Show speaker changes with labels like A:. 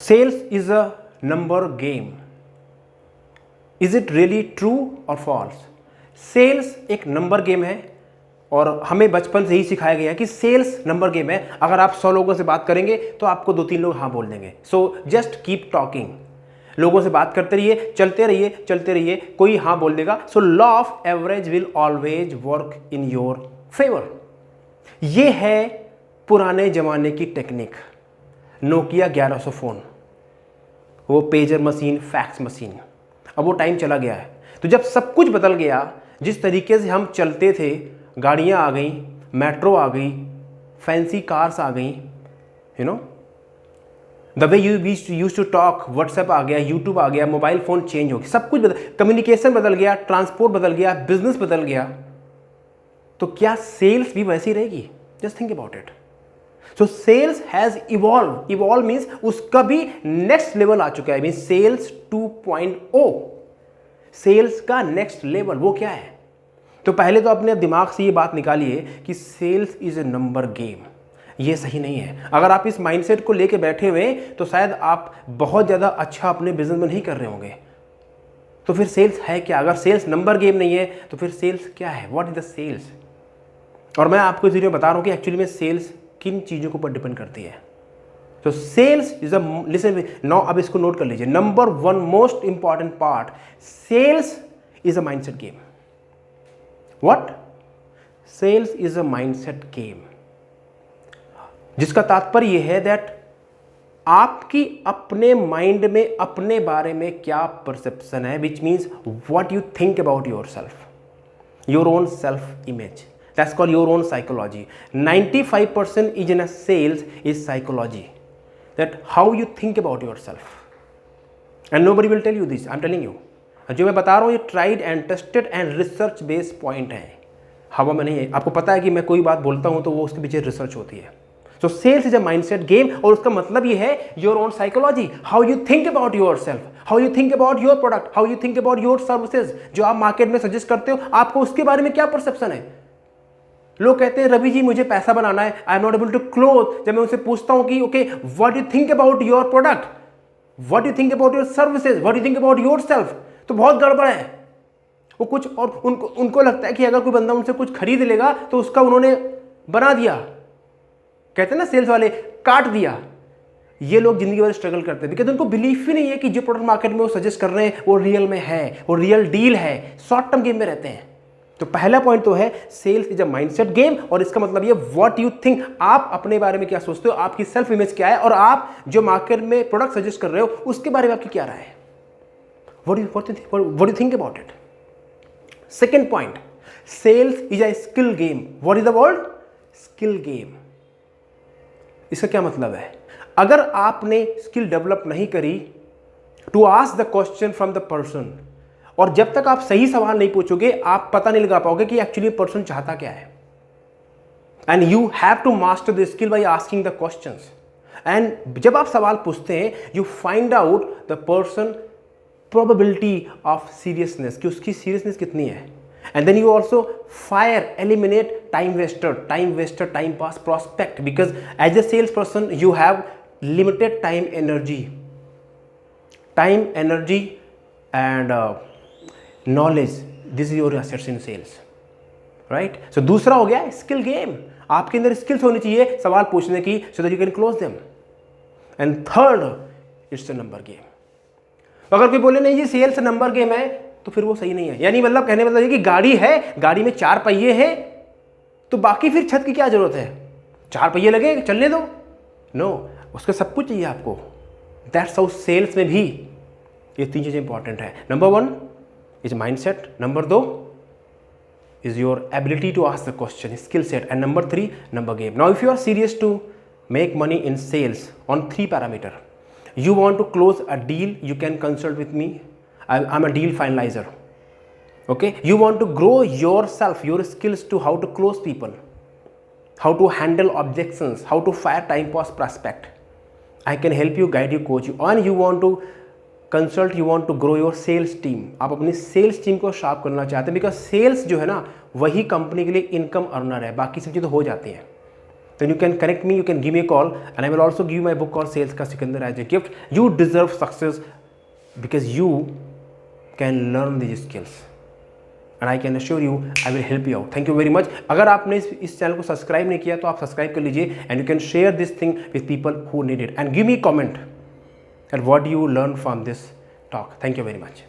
A: Sales is a number game. Is it really true or false? Sales एक number game है और हमें बचपन से ही सिखाया गया है कि सेल्स नंबर गेम है। अगर आप 100 लोगों से बात करेंगे तो आपको 2-3 लोग हाँ बोल देंगे। सो जस्ट कीप टॉकिंग, लोगों से बात करते रहिए, चलते रहिए, कोई हाँ बोल देगा। So law of average will always work in your favour. ये है पुराने जमाने की टेक्निक, नोकिया 1100 फ़ोन, वो पेजर मशीन, फैक्स मशीन। अब वो टाइम चला गया है। तो जब सब कुछ बदल गया, जिस तरीके से हम चलते थे, गाड़ियाँ आ गई, मेट्रो आ गई, फैंसी कार्स आ गई, you know the way used to talk, WhatsApp आ गया, यूट्यूब आ गया, मोबाइल फ़ोन चेंज हो गया, सब कुछ कम्युनिकेशन बदल गया, ट्रांसपोर्ट बदल गया, बिजनेस बदल गया। तो क्या सेल्स भी वैसी रहेगी? Just think about it. So sales has evolve means उसका भी नेक्स्ट लेवल आ चुका है, मीन्स सेल्स 2.0। सेल्स का नेक्स्ट लेवल वो क्या है? तो पहले तो अपने दिमाग से ये बात निकालिए कि sales is a number game. ये सही नहीं है। अगर आप इस माइंडसेट को लेके बैठे हुए तो शायद आप बहुत ज़्यादा अच्छा अपने बिजनेस में नहीं कर रहे होंगे। तो फिर सेल्स है क्या? अगर सेल्स नंबर गेम नहीं है तो फिर सेल्स क्या है? What is the sales? और मैं आपको इस वीडियो में बता रहा हूँ कि एक्चुअली में सेल्स किन चीज़ों के ऊपर डिपेंड करती है। तो sales is a, listen now, अब इसको नोट कर लीजिए। Number 1 most important part, sales is a mindset game. What? Sales is a mindset game, जिसका तात्पर्य है दैट आपकी अपने माइंड में अपने बारे में क्या परसेप्शन है, which means what you think about your self, your own self image. That's called your own psychology. 95% is in a sales is psychology. That how you think about yourself. And nobody will tell you this. I'm telling you. जो मैं बता रहा हूँ ये tried and tested and research based point है, हवा में नहीं है। आपको पता है कि मैं कोई बात बोलता हूँ तो वो उसके पीछे रिसर्च होती है। So sales is a mindset game और उसका मतलब ये है your own psychology. How you think about yourself. How you think about your product. How you think about your services. जो आप मार्केट में सजेस्ट करते हो, आपको उसके बारे में क्या परसेप्शन है? लोग कहते हैं रवि जी मुझे पैसा बनाना है, I am not able to close. जब मैं उनसे पूछता हूं कि okay what you think about your product, what you think about your services, what you think about yourself, तो बहुत गड़बड़ है वो कुछ। और उनको लगता है कि अगर कोई बंदा उनसे कुछ खरीद लेगा तो उसका उन्होंने बना दिया, कहते हैं ना सेल्स वाले, काट दिया। ये लोग जिंदगी भर स्ट्रगल करते हैं बिकॉज उनको बिलीफ ही नहीं है कि जो प्रोडक्ट मार्केट में वो सजेस्ट कर रहे हैं वो रियल में है, वो रियल डील है। शॉर्ट टर्म गेम में रहते हैं। तो पहला पॉइंट तो है sales is a mindset game, और इसका मतलब ये व्हाट यू थिंक, आप अपने बारे में क्या सोचते हो, आपकी सेल्फ इमेज क्या है, और आप जो मार्केट में प्रोडक्ट सजेस्ट कर रहे हो उसके बारे में आपकी क्या राय है। What you think about it. Second point, sales is a skill game. What is the word? Skill game. इसका क्या मतलब है? अगर आपने स्किल डेवलप नहीं करी to ask the question from the person, और जब तक आप सही सवाल नहीं पूछोगे आप पता नहीं लगा पाओगे कि एक्चुअली पर्सन चाहता क्या है। And you have to master the skill by asking the questions. And जब आप सवाल पूछते हैं you find out the person probability of seriousness, कि उसकी सीरियसनेस कितनी है। And then you also fire eliminate time waster, time pass prospect, because as a sales person you have limited time energy and knowledge. This is your assets in sales, right. So दूसरा हो गया skill game. आपके अंदर skills होनी चाहिए सवाल पूछने की, so that you can close them. And third, it's a number game. अगर कोई बोले नहीं जी सेल्स नंबर गेम है, तो फिर वो सही नहीं है। यानी मतलब कहने मतलब ये कि गाड़ी है, गाड़ी में 4 पहिए हैं, तो बाकी फिर छत की क्या जरूरत है? 4 पहिए लगे, चलने दो। नो, उसका सब कुछ चाहिए आपको। दैट्स हाउ सेल्स में भी ये 3 चीजें इंपॉर्टेंट है। Number 1 is mindset, number 2 is your ability to ask the question, skill set, and number 3 number game. Now if you are serious to make money in sales on 3 parameter, you want to close a deal, you can consult with me. I'm a deal finalizer. Okay, you want to grow yourself, your skills to how to close people, how to handle objections, how to fire time pass prospect. I can help you, guide you, coach you. And you want to consult, you want to grow your sales team. आप अपनी sales team को sharp करना चाहते हैं, because sales जो है ना वही कंपनी के लिए इनकम अर्नर है, बाकी सब चीज़ तो हो जाती हैं। then you can connect me, you can give me a call, and I will also give you my book called Sales Ka Sikandar as a gift. You deserve success because you can learn these skills, and I can assure you I will help you out. Thank you very much. अगर आपने इस channel को subscribe नहीं किया तो आप subscribe कर लीजिए, and you can share this thing with people who need it, and give me a comment and what do you learn from this talk. Thank you very much.